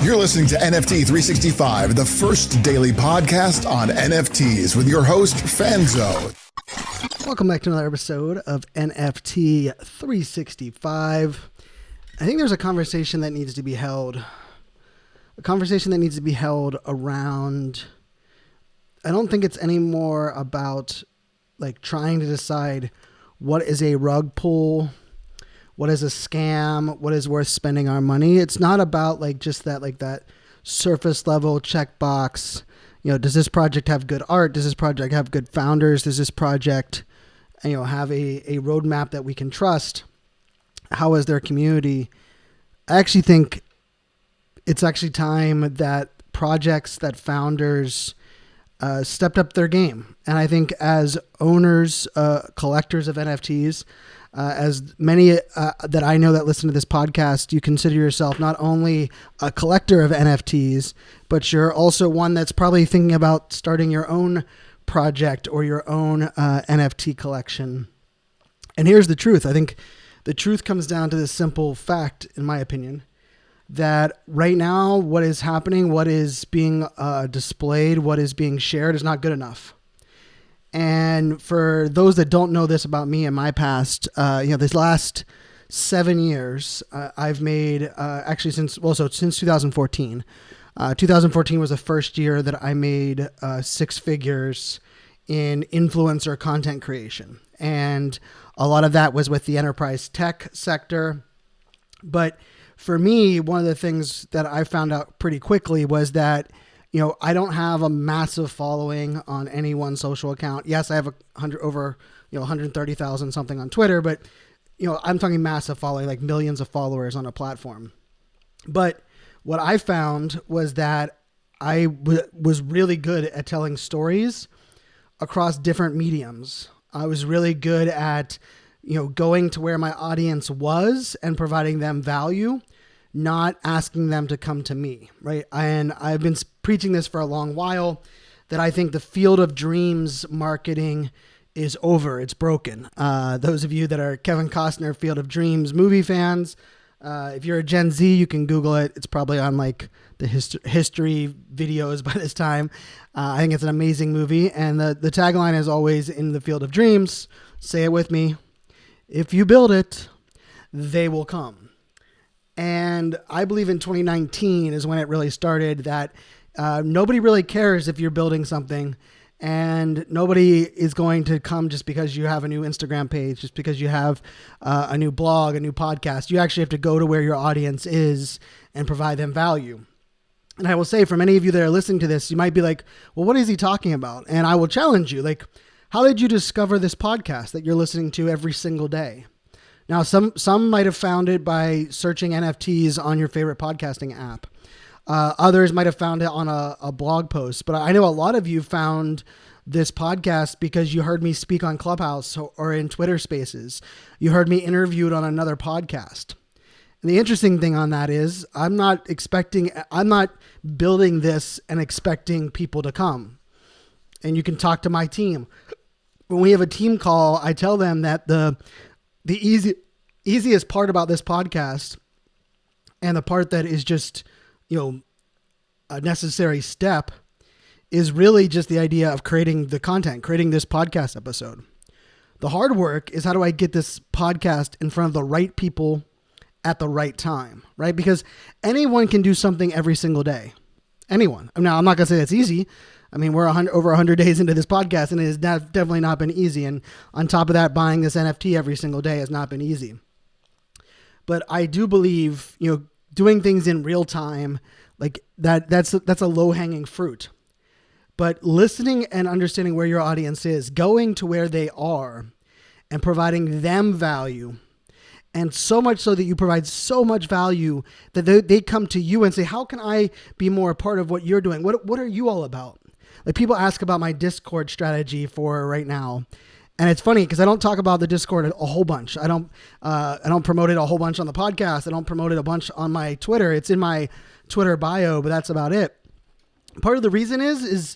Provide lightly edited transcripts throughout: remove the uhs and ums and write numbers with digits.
You're listening to NFT 365, the first daily podcast on NFTs with your host, Fanzo. Welcome back to another episode of NFT 365. I think there's a conversation that needs to be held. A conversation that needs to be held around, I don't think it's anymore about like trying to decide what is a rug pull, what is a scam, what is worth spending our money. It's not about like just that, like that surface level checkbox. You know, does this project have good art? Does this project have good founders? Does this project, you know, have a roadmap that we can trust? How is their community? I actually think it's actually time that projects, that founders stepped up their game. And I think as owners, collectors of NFTs, as many that I know that listen to this podcast, you consider yourself not only a collector of NFTs, but you're also one that's probably thinking about starting your own project or your own NFT collection. And here's the truth. I think the truth comes down to this simple fact, in my opinion, that right now what is happening, what is being displayed, what is being shared is not good enough. And for those that don't know this about me and my past, this last 7 years, I've made actually since 2014. 2014 was the first year that I made 6 figures in influencer content creation. And a lot of that was with the enterprise tech sector. But for me, one of the things that I found out pretty quickly was that, you know, I don't have a massive following on any one social account. Yes, I have 130,000 something on Twitter, but, you know, I'm talking massive following, like millions of followers on a platform. But what I found was that I was really good at telling stories across different mediums. I was really good at, you know, going to where my audience was and providing them value, not asking them to come to me, right? And I've been preaching this for a long while, that I think the field of dreams marketing is over. It's broken. Those of you that are Kevin Costner Field of Dreams movie fans, if you're a Gen Z, you can Google it. It's probably on like the history videos by this time. I think it's an amazing movie. And the tagline is always, in the field of dreams, say it with me, if you build it, they will come. And I believe in 2019 is when it really started, that nobody really cares if you're building something, and nobody is going to come just because you have a new Instagram page, just because you have a new blog, a new podcast. You actually have to go to where your audience is and provide them value. And I will say, for many of you that are listening to this, you might be like, well, what is he talking about? And I will challenge you, like, how did you discover this podcast that you're listening to every single day? Now, some might have found it by searching NFTs on your favorite podcasting app. Others might have found it on a blog post. But I know a lot of you found this podcast because you heard me speak on Clubhouse or in Twitter Spaces. You heard me interviewed on another podcast. And the interesting thing on that is I'm not building this and expecting people to come. And you can talk to my team. When we have a team call, I tell them that the easiest part about this podcast, and the part that is just, you know, a necessary step, is really just the idea of creating the content, creating this podcast episode. The hard work is, how do I get this podcast in front of the right people at the right time, right? Because anyone can do something every single day. Anyone. Now, I'm not going to say that's easy. I mean, we're over 100 days into this podcast, and it has definitely not been easy. And on top of that, buying this NFT every single day has not been easy. But I do believe, you know, doing things in real time, like that's a low-hanging fruit. But listening and understanding where your audience is, going to where they are and providing them value, and so much so that you provide so much value that they come to you and say, how can I be more a part of what you're doing? What are you all about? Like, people ask about my Discord strategy for right now. And it's funny because I don't talk about the Discord a whole bunch. I don't promote it a whole bunch on the podcast. I don't promote it a bunch on my Twitter. It's in my Twitter bio, but that's about it. Part of the reason is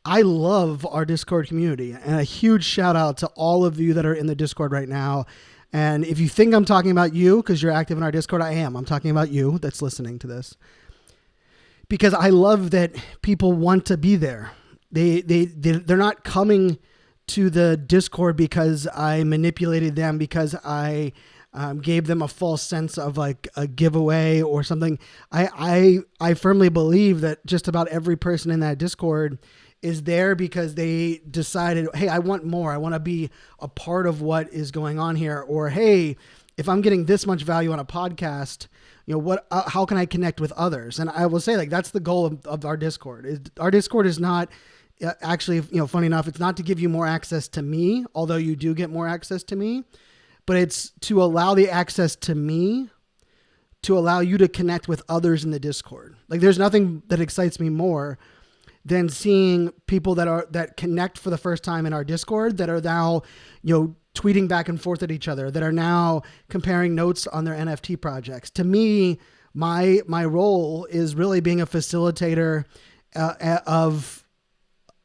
I love our Discord community, and a huge shout out to all of you that are in the Discord right now. And if you think I'm talking about you because you're active in our Discord, I am. I'm talking about you that's listening to this. because I love that people want to be there. They're not coming to the Discord because I manipulated them, because I gave them a false sense of like a giveaway or something. I firmly believe that just about every person in that Discord is there because they decided, hey, I want more. I want to be a part of what is going on here. Or, hey, if I'm getting this much value on a podcast, how can I connect with others? And I will say, like, that's the goal of our Discord. Our Discord is not actually, funny enough, it's not to give you more access to me, although you do get more access to me, but it's to allow the access to me to allow you to connect with others in the Discord. Like, there's nothing that excites me more than seeing people that connect for the first time in our Discord, that are now, tweeting back and forth at each other, that are now comparing notes on their NFT projects. To me, my role is really being a facilitator of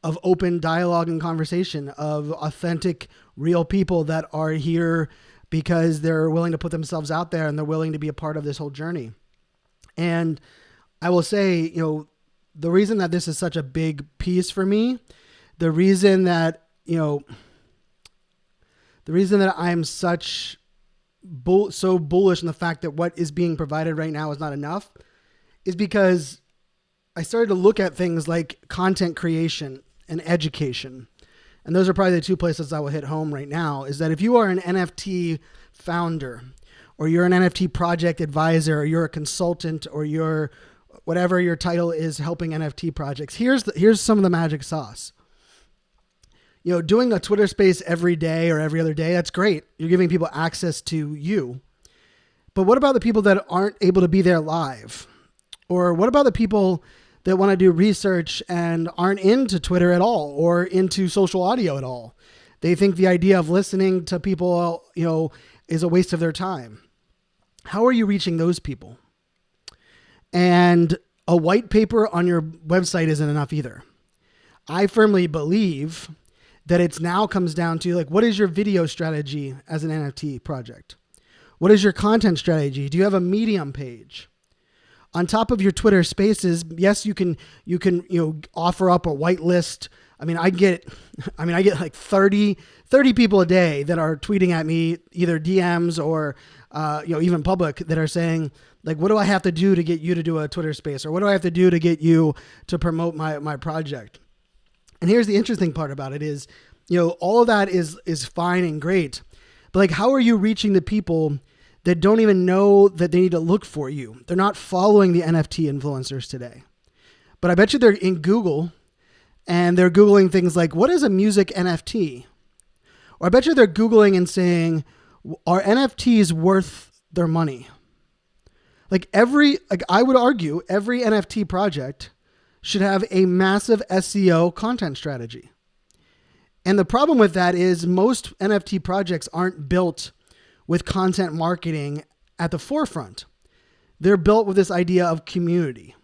open dialogue and conversation, of authentic, real people that are here because they're willing to put themselves out there and they're willing to be a part of this whole journey. And I will say, the reason that this is such a big piece for me, the reason that I'm so bullish in the fact that what is being provided right now is not enough, is because I started to look at things like content creation and education. And those are probably the two places I will hit home right now, is that if you are an NFT founder, or you're an NFT project advisor, or you're a consultant, or you're whatever your title is helping NFT projects, here's some of the magic sauce. Doing a Twitter space every day or every other day, that's great. You're giving people access to you. But what about the people that aren't able to be there live? Or what about the people that want to do research and aren't into Twitter at all or into social audio at all? They think the idea of listening to people, is a waste of their time. How are you reaching those people? And a white paper on your website isn't enough either. I firmly believe that it's now comes down to, like, what is your video strategy as an NFT project? What is your content strategy? Do you have a Medium page? On top of your Twitter spaces, yes, you can offer up a whitelist. I get like 30 people a day that are tweeting at me, either DMs or even public, that are saying, like, what do I have to do to get you to do a Twitter space? Or what do I have to do to get you to promote my project? And here's the interesting part about it is, all of that is fine and great, but like, how are you reaching the people that don't even know that they need to look for you? They're not following the NFT influencers today, but I bet you they're in Google and they're Googling things like, what is a music NFT? Or I bet you they're Googling and saying, are NFTs worth their money? I would argue every NFT project should have a massive SEO content strategy. And the problem with that is most NFT projects aren't built with content marketing at the forefront. They're built with this idea of community.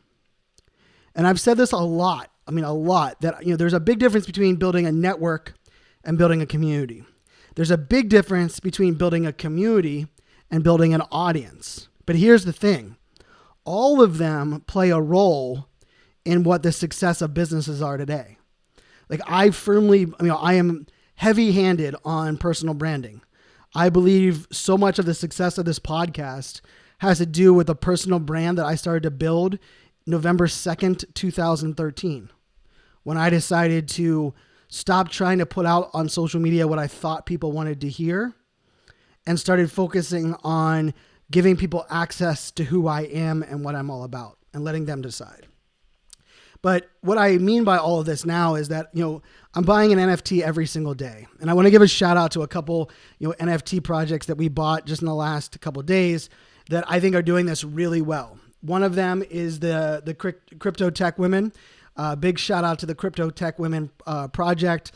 And I've said this a lot, that there's a big difference between building a network and building a community. There's a big difference between building a community and building an audience. But here's the thing. All of them play a role in what the success of businesses are today. Like, I am heavy-handed on personal branding. I believe so much of the success of this podcast has to do with a personal brand that I started to build November 2nd, 2013, when I decided to stop trying to put out on social media what I thought people wanted to hear and started focusing on giving people access to who I am and what I'm all about and letting them decide. But what I mean by all of this now is that, I'm buying an NFT every single day. And I want to give a shout out to a couple, NFT projects that we bought just in the last couple of days that I think are doing this really well. One of them is the Crypto Tech Women. Big shout out to the Crypto Tech Women project.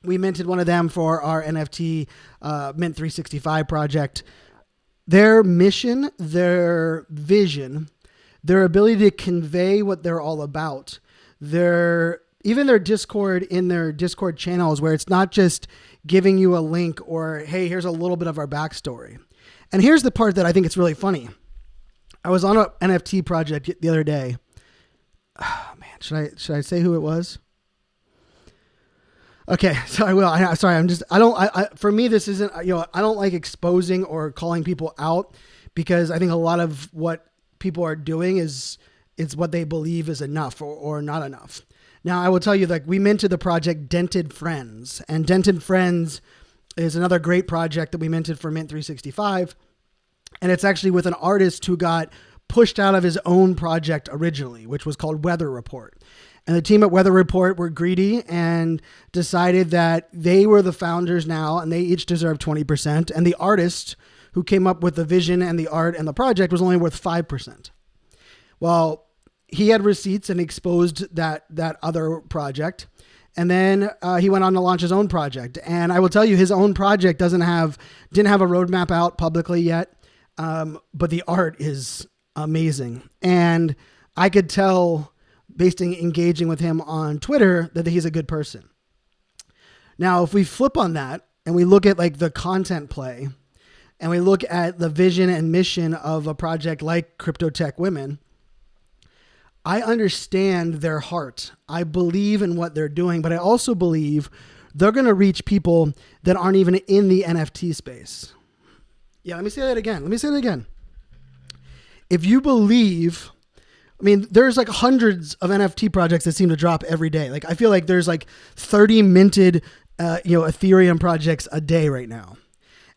We minted one of them for our NFT Mint 365 project. Their mission, their vision, their ability to convey what they're all about, even their Discord, in their Discord channels, where it's not just giving you a link or, hey, here's a little bit of our backstory. And here's the part that I think it's really funny. I was on an NFT project the other day, Oh, man, should I say who it was? Okay, so I will. For me, this isn't, I don't like exposing or calling people out, because I think a lot of what people are doing is what they believe is enough or not enough. Now, I will tell you, like, we minted the project Dented Friends, and Dented Friends is another great project that we minted for Mint 365. And it's actually with an artist who got pushed out of his own project originally, which was called Weather Report. And the team at Weather Report were greedy and decided that they were the founders now, and they each deserved 20%. And the artist who came up with the vision and the art and the project was only worth 5%. Well, he had receipts and exposed that other project. And then he went on to launch his own project. And I will tell you, his own project didn't have a roadmap out publicly yet. But the art is amazing. And I could tell, based on engaging with him on Twitter, that he's a good person. Now, if we flip on that and we look at like the content play, and we look at the vision and mission of a project like Crypto Tech Women, I understand their heart. I believe in what they're doing, but I also believe they're going to reach people that aren't even in the NFT space. Yeah, let me say that again. If you believe, there's like hundreds of NFT projects that seem to drop every day. Like, I feel like there's like 30 minted, Ethereum projects a day right now.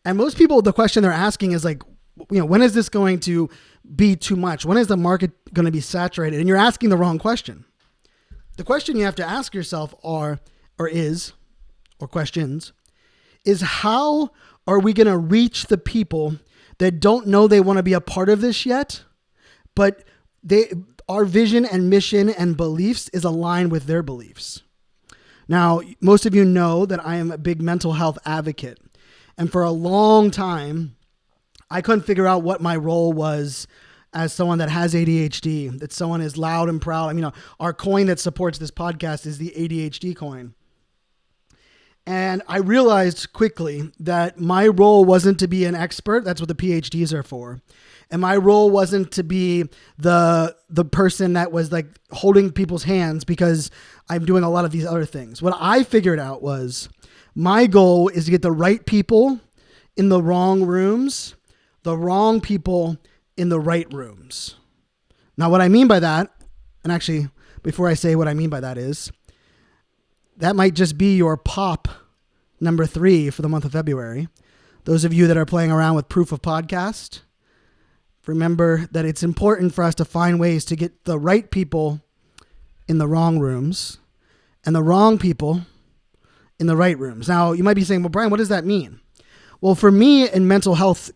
And most people, the question they're asking is like, when is this going to be too much? When is the market going to be saturated? And you're asking the wrong question. The question you have to ask yourself questions is, how are we going to reach the people that don't know they want to be a part of this yet, but our vision and mission and beliefs is aligned with their beliefs? Now, most of you know that I am a big mental health advocate. And for a long time, I couldn't figure out what my role was as someone that has ADHD, that someone is loud and proud. Our coin that supports this podcast is the ADHD coin. And I realized quickly that my role wasn't to be an expert. That's what the PhDs are for. And my role wasn't to be the person that was like holding people's hands, because I'm doing a lot of these other things. What I figured out was my goal is to get the right people in the wrong rooms, the wrong people in the right rooms. Now, what I mean by that, and actually, before I say what I mean by that is, that might just be your pop number 3 for the month of February. Those of you that are playing around with proof of podcast, remember that it's important for us to find ways to get the right people in the wrong rooms and the wrong people in the right rooms. Now, you might be saying, well, Brian, what does that mean? Well, for me, in mental health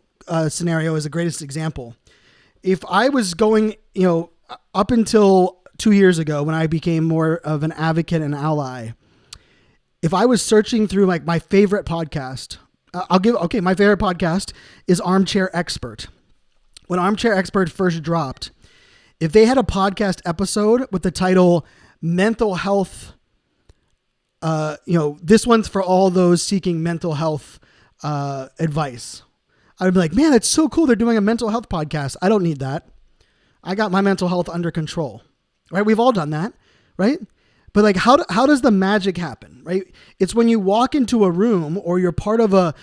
scenario is the greatest example. If I was going, up until 2 years ago when I became more of an advocate and ally, if I was searching through like my favorite podcast, my favorite podcast is Armchair Expert. When Armchair Expert first dropped, if they had a podcast episode with the title Mental Health, this one's for all those seeking mental health advice, I would be like, man, that's so cool. They're doing a mental health podcast. I don't need that. I got my mental health under control, right? We've all done that, right? But like, how does the magic happen, right? It's when you walk into a room, or you're part of a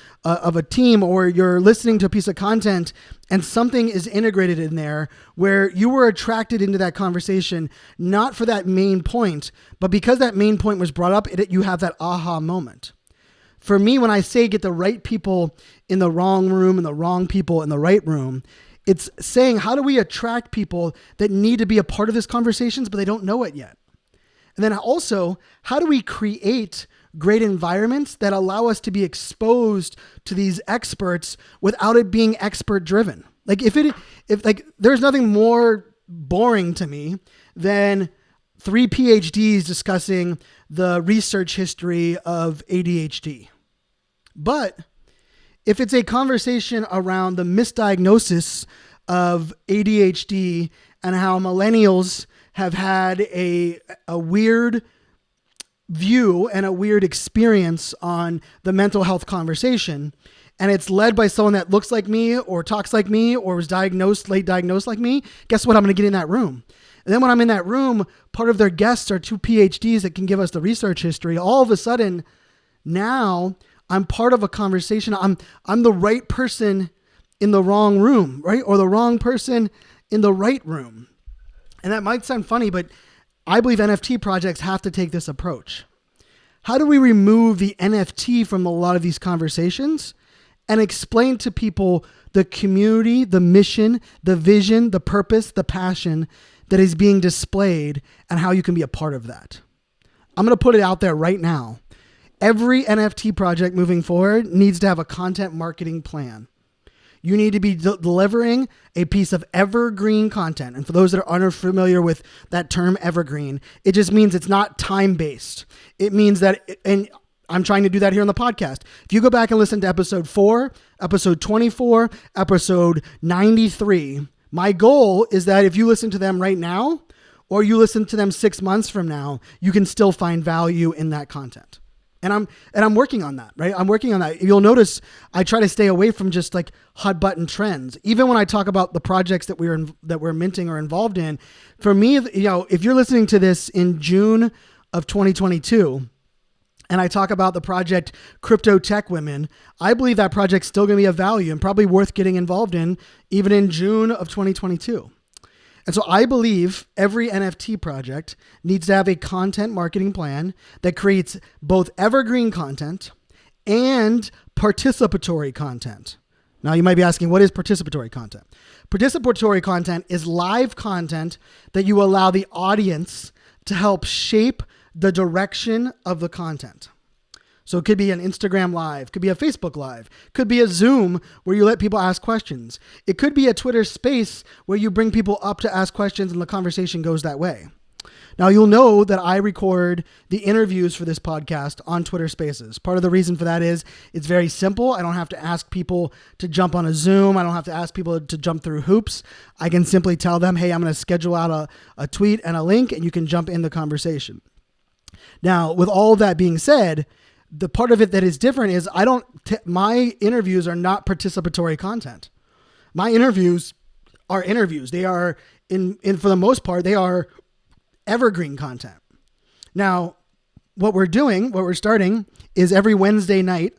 team, or you're listening to a piece of content and something is integrated in there where you were attracted into that conversation, not for that main point, but because that main point was brought up, you have that aha moment. For me, when I say get the right people in the wrong room and the wrong people in the right room, it's saying, how do we attract people that need to be a part of this conversations, but they don't know it yet? And then also, how do we create great environments that allow us to be exposed to these experts without it being expert driven? Like there's nothing more boring to me than 3 PhDs discussing the research history of ADHD. But if it's a conversation around the misdiagnosis of ADHD and how millennials have had a weird view and a weird experience on the mental health conversation, and it's led by someone that looks like me or talks like me or was late diagnosed like me, guess what? I'm going to get in that room. And then when I'm in that room, part of their guests are two PhDs that can give us the research history. All of a sudden, now I'm part of a conversation. I'm the right person in the wrong room, right? Or the wrong person in the right room. And that might sound funny, but I believe NFT projects have to take this approach. How do we remove the NFT from a lot of these conversations and explain to people the community, the mission, the vision, the purpose, the passion that is being displayed and how you can be a part of that? I'm going to put it out there right now. Every NFT project moving forward needs to have a content marketing plan. You need to be delivering a piece of evergreen content. And for those that are unfamiliar with that term evergreen, it just means it's not time-based. It means that, and I'm trying to do that here on the podcast. If you go back and listen to episode 4, episode 24, episode 93, my goal is that if you listen to them right now, or you listen to them 6 months from now, you can still find value in that content. And I'm working on that, right? I'm working on that. You'll notice I try to stay away from just like hot button trends. Even when I talk about the projects that we're minting or involved in, for me, if you're listening to this in June of 2022, and I talk about the project Crypto Tech Women, I believe that project's still going to be of value and probably worth getting involved in, even in June of 2022. And so I believe every NFT project needs to have a content marketing plan that creates both evergreen content and participatory content. Now you might be asking, what is participatory content? Participatory content is live content that you allow the audience to help shape the direction of the content. So it could be an Instagram live, could be a Facebook live, could be a Zoom where you let people ask questions. It could be a Twitter space where you bring people up to ask questions and the conversation goes that way. Now you'll know that I record the interviews for this podcast on Twitter Spaces. Part of the reason for that is it's very simple. I don't have to ask people to jump on a Zoom. I don't have to ask people to jump through hoops. I can simply tell them, hey, I'm going to schedule out a tweet and a link and you can jump in the conversation. Now, with all that being said, the part of it that is different is my interviews are not participatory content. My interviews are interviews. They are for the most part, they are evergreen content. Now, what we're starting is every Wednesday night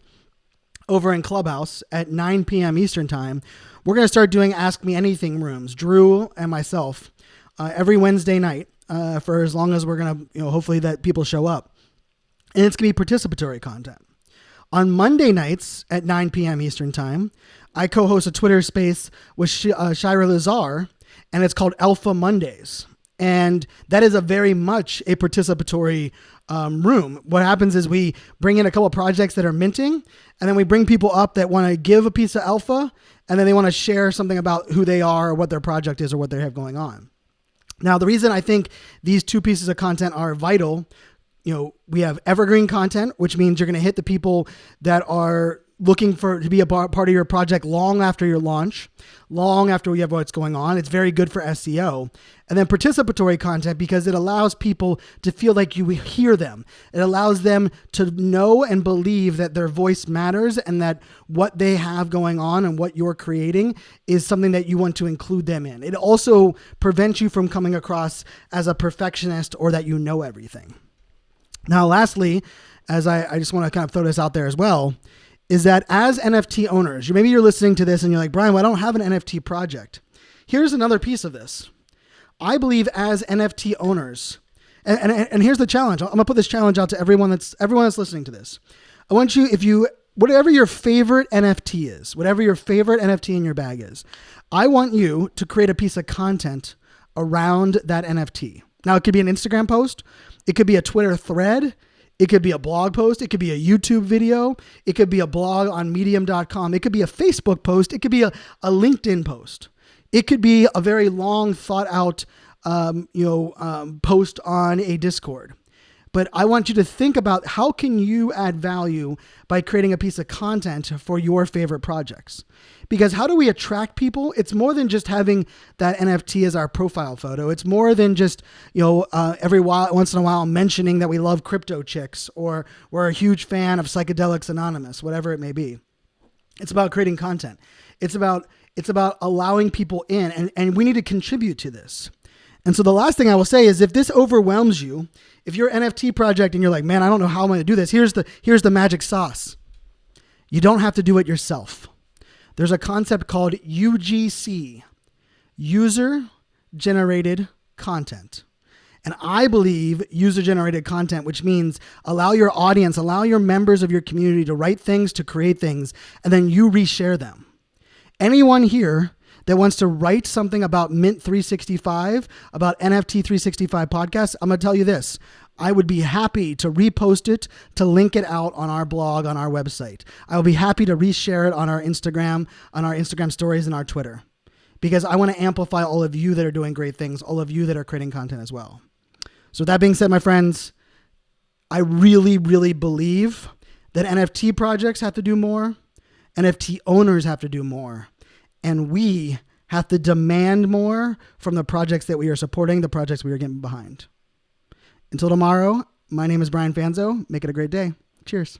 over in Clubhouse at 9 p.m. Eastern time, we're going to start doing Ask Me Anything rooms, Drew and myself, every Wednesday night for as long as we're going to, hopefully that people show up. And it's going to be participatory content. On Monday nights at 9 p.m. Eastern time, I co-host a Twitter space with Shira Lazar, and it's called Alpha Mondays. And that is a very much a participatory room. What happens is we bring in a couple of projects that are minting, and then we bring people up that want to give a piece of alpha, and then they want to share something about who they are or what their project is or what they have going on. Now, the reason I think these two pieces of content are vital, we have evergreen content, which means you're going to hit the people that are looking to be a part of your project long after your launch, long after we have what's going on. It's very good for SEO. And then participatory content, because it allows people to feel like you hear them. It allows them to know and believe that their voice matters and that what they have going on and what you're creating is something that you want to include them in. It also prevents you from coming across as a perfectionist or that you know everything. Now, lastly, as I just want to kind of throw this out there as well, is that as NFT owners, maybe you're listening to this and you're like, Brian, well, I don't have an NFT project. Here's another piece of this. I believe as NFT owners, and here's the challenge. I'm gonna put this challenge out to everyone that's listening to this. I want you, whatever your favorite NFT is, whatever your favorite NFT in your bag is, I want you to create a piece of content around that NFT. Now, it could be an Instagram post. It could be a Twitter thread. It could be a blog post. It could be a YouTube video. It could be a blog on medium.com. It could be a Facebook post. It could be a LinkedIn post. It could be a very long thought out, post on a Discord. But I want you to think about how can you add value by creating a piece of content for your favorite projects. Because how do we attract people? It's more than just having that NFT as our profile photo. It's more than just, once in a while mentioning that we love crypto chicks or we're a huge fan of Psychedelics Anonymous, whatever it may be. It's about creating content. It's about allowing people in, and we need to contribute to this. And so the last thing I will say is if this overwhelms you, if you're an NFT project and you're like, man, I don't know how I'm going to do this, here's the magic sauce. You don't have to do it yourself. There's a concept called UGC, user-generated content. And I believe user-generated content, which means allow your audience, allow your members of your community to write things, to create things, and then you reshare them. Anyone here that wants to write something about Mint 365, about NFT 365 podcasts, I'm going to tell you this. I would be happy to repost it, to link it out on our blog, on our website. I will be happy to reshare it on our Instagram stories and our Twitter, because I want to amplify all of you that are doing great things, all of you that are creating content as well. So with that being said, my friends, I really, really believe that NFT projects have to do more, NFT owners have to do more, and we have to demand more from the projects that we are supporting, the projects we are getting behind. Until tomorrow, my name is Brian Fanzo. Make it a great day. Cheers.